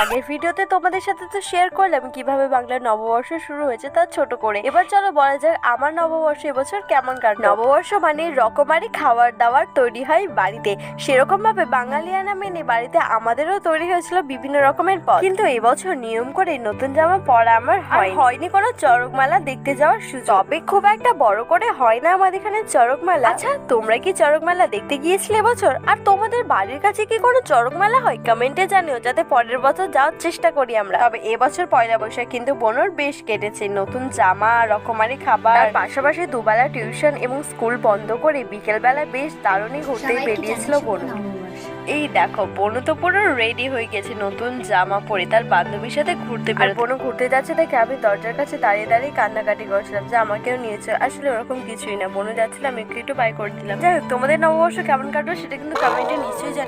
আগের ভিডিওতে তোমাদের সাথে তো শেয়ার করলাম কিভাবে বাংলার নববর্ষ শুরু হয়েছে তার ছোট করে। এবার চলো বলা যাক আমার নববর্ষ এবছর কেমন কাটলো। নববর্ষ মানে রকমারি খাবার দাবার তৈরি হয় বাড়িতে, সেরকম ভাবে বাঙালিয়ানা মেনে বাড়িতে আমাদেরও তৈরি হয়েছিল বিভিন্ন রকমের পদ। কিন্তু এবছর নিয়ম করে নতুন জামা পরা আমার হয়নি কোনো চড়ক মেলা দেখতে যাওয়ার সুযোগ। তবে খুব একটা বড় করে হয় না আমাদের এখানে চড়ক মেলা। আচ্ছা, তোমরা কি চড়ক মেলা দেখতে গিয়েছিলে এবছর? আর তোমাদের বাড়ির কাছে কি কোনো চড়ক মেলা হয়? কমেন্টে জানিও, যাতে পরের বছর যাওয়ার চেষ্টা করি আমরা। তবে এবছর পয়লা বৈশাখ কিন্তু বোনর বেশ কেটেছে। নতুন জামা, রকমারি খাবার, পাশাপাশি দুবেলা টিউশন এবং স্কুল বন্ধ করে বিকেল বেলা বেশ দারুণই ঘুরতে বেরিয়েছিল বোন। এই দেখো, বোনু তো পুরো রেডি হয়ে গেছে নতুন জামা পরে তার বান্ধবীর সাথে ঘুরতে বের। বোনু ঘুরতে যাচ্ছে দেখে আমি দরজার কাছে দাঁড়িয়ে দাঁড়িয়ে কান্নাকাটি করছিলাম যে আমাকেও নিয়েছে। আসলে ওরকম কিছুই না, বোনু যাচ্ছিলাম একটু বাই করে দিলাম। যাই হোক, তোমাদের নববর্ষ কেমন কাটলো সেটা কিন্তু কমেন্টে নিশ্চয়ই জানি।